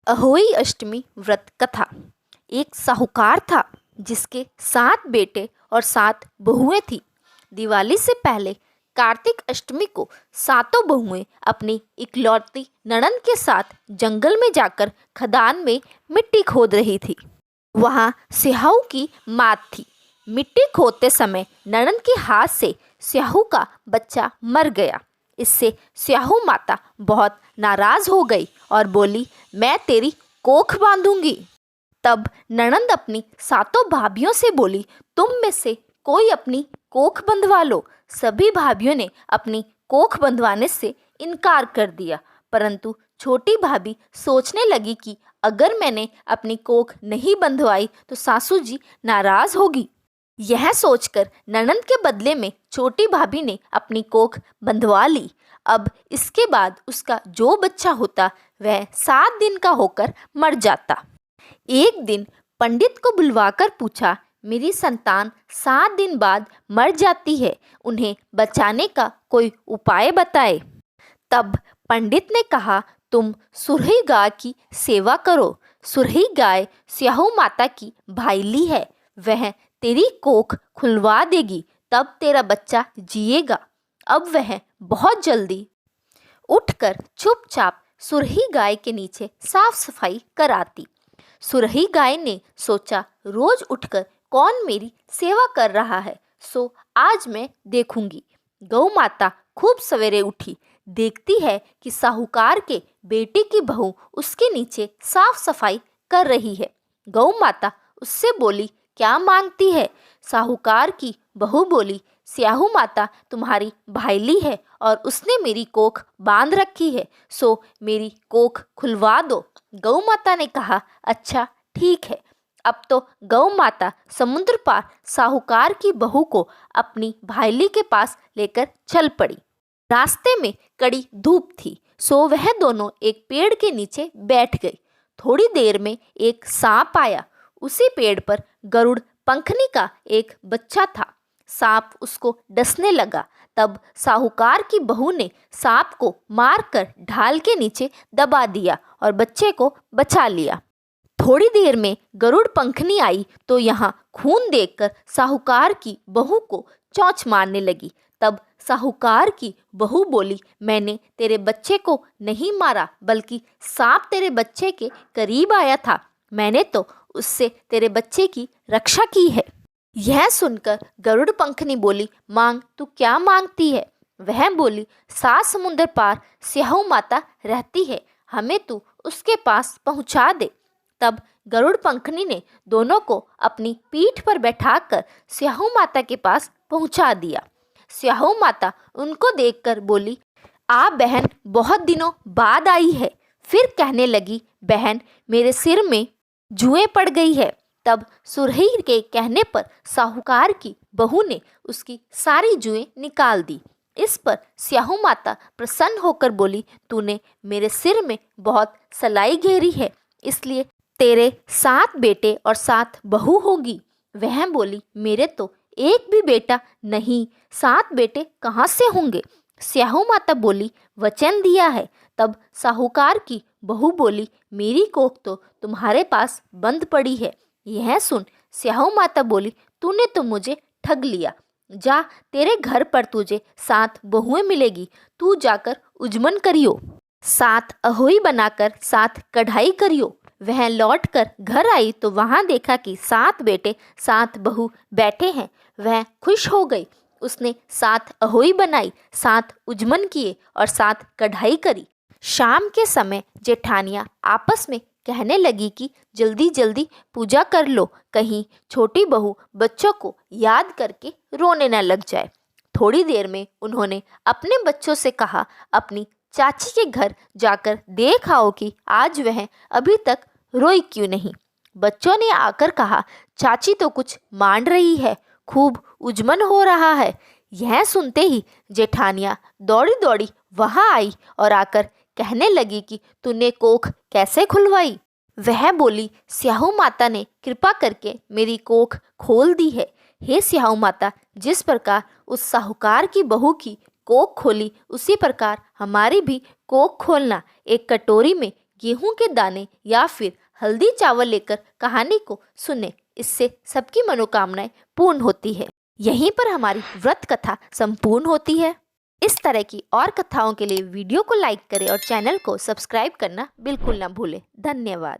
अहोई अष्टमी व्रत कथा। एक साहूकार था जिसके 7 बेटे और 7 बहुएं थी। दिवाली से पहले कार्तिक अष्टमी को सातों बहुएं अपनी इकलौती ननद के साथ जंगल में जाकर खदान में मिट्टी खोद रही थी। वहाँ स्याहू की मात थी। मिट्टी खोदते समय ननद के हाथ से स्याहू का बच्चा मर गया। इससे स्याहू माता बहुत नाराज हो गई और बोली, मैं तेरी कोख बांधूंगी। तब ननद अपनी सातों भाभियों से बोली, तुम में से कोई अपनी कोख बंधवा लो। सभी भाभियों ने अपनी कोख बंधवाने से इनकार कर दिया, परंतु छोटी भाभी सोचने लगी कि अगर मैंने अपनी कोख नहीं बंधवाई तो सासू जी नाराज होगी। यह सोचकर ननद के बदले में छोटी भाभी ने अपनी कोख बंधवा ली। अब इसके बाद उसका जो बच्चा होता वह 7 दिन का होकर मर जाता। एक दिन पंडित को बुलवाकर पूछा, मेरी संतान 7 दिन बाद मर जाती है, उन्हें बचाने का कोई उपाय बताए। तब पंडित ने कहा, तुम सुरही गाय की सेवा करो। सुरही गाय स्याहू माता की भाईली है, वह तेरी कोख खुलवा देगी, तब तेरा बच्चा जिएगा। अब वह बहुत जल्दी उठकर चुपचाप सुरही गाय के नीचे साफ सफाई कराती। सुरही गाय ने सोचा, रोज उठकर कौन मेरी सेवा कर रहा है, सो आज मैं देखूंगी। गौ माता खूब सवेरे उठी, देखती है कि साहूकार के बेटे की बहू उसके नीचे साफ सफाई कर रही है। गौ माता उससे बोली, क्या मांगती है? साहूकार की बहू बोली, स्याहू माता तुम्हारी भाईली है और उसने मेरी कोख बांध रखी है, सो मेरी कोख खुलवा दो। गौ माता ने कहा, अच्छा ठीक है। अब तो गौ माता समुद्र पार साहूकार की बहू को अपनी भाईली के पास लेकर चल पड़ी। रास्ते में कड़ी धूप थी, सो वह दोनों एक पेड़ के नीचे बैठ गई। थोड़ी देर में एक सांप आया। उसी पेड़ पर गरुड़ पंखनी का एक बच्चा था। सांप उसको डसने लगा। तब साहूकार की बहू ने सांप को मारकर ढाल के नीचे दबा दिया और बच्चे को बचा लिया। थोड़ी देर में गरुड़ पंखनी आई तो यहाँ खून देखकर साहूकार की बहू को चोंच मारने लगी। तब साहूकार की बहू बोली, मैंने तेरे बच्चे को नहीं मारा, बल्कि सांप तेरे बच्चे के करीब आया था। मैंने तो उससे तेरे बच्चे की रक्षा की है। यह सुनकर गरुड़ पंखनी बोली, मांग, तू क्या मांगती है? वह बोली, 7 समुंदर पार स्याहू माता रहती है, हमें तू उसके पास पहुंचा दे। तब गरुड़ पंखनी ने दोनों को अपनी पीठ पर बैठाकर स्याहू माता के पास पहुंचा दिया। स्याहू माता उनको देखकर बोली, आप बहन बहुत दिनों बाद आई है। फिर कहने लगी, बहन मेरे सिर में जुएं पड़ गई है। तब सुरही के कहने पर साहूकार की बहू ने उसकी सारी जुएं निकाल दी। इस पर स्याहू माता प्रसन्न होकर बोली, तूने मेरे सिर में बहुत सलाई घेरी है, इसलिए तेरे 7 बेटे और 7 बहू होगी। वह बोली, मेरे तो एक भी बेटा नहीं, 7 बेटे कहाँ से होंगे? स्याहू माता बोली, वचन दिया है। तब साहूकार की बहू बोली, मेरी कोख तो तुम्हारे पास बंद पड़ी है। यह सुन स्याहू माता बोली, तूने तो मुझे ठग लिया। जा, तेरे घर पर तुझे 7 बहुएं मिलेगी, तू जाकर उजमन करियो, 7 अहोई बनाकर 7 कढ़ाई करियो। वह लौटकर घर आई तो वहां देखा कि 7 बेटे 7 बहू बैठे हैं। वह खुश हो गई। उसने 7 अहोई बनाई, 7 उजमन किए और 7 कढ़ाई करी। शाम के समय जेठानियां आपस में कहने लगी कि जल्दी जल्दी पूजा कर लो, कहीं छोटी बहू बच्चों को याद करके रोने न लग जाए। थोड़ी देर में उन्होंने अपने बच्चों से कहा, अपनी चाची के घर जाकर देख आओ कि आज वह अभी तक रोई क्यों नहीं। बच्चों ने आकर कहा, चाची तो कुछ मान रही है, खूब उजमन हो रहा है। यह सुनते ही जेठानियां दौड़ी दौड़ी वहां आई और आकर कहने लगी कि तूने कोख कैसे खुलवाई? वह बोली, स्याहू माता ने कृपा करके मेरी कोख खोल दी है। हे स्याहू माता, जिस प्रकार उस साहूकार की बहू की कोख खोली, उसी प्रकार हमारी भी कोख खोलना। एक कटोरी में गेहूं के दाने या फिर हल्दी चावल लेकर कहानी को सुने। इससे सबकी मनोकामनाएं पूर्ण होती है। यहीं पर हमारी व्रत कथा संपूर्ण होती है। इस तरह की और कथाओं के लिए वीडियो को लाइक करें और चैनल को सब्सक्राइब करना बिल्कुल ना भूलें। धन्यवाद।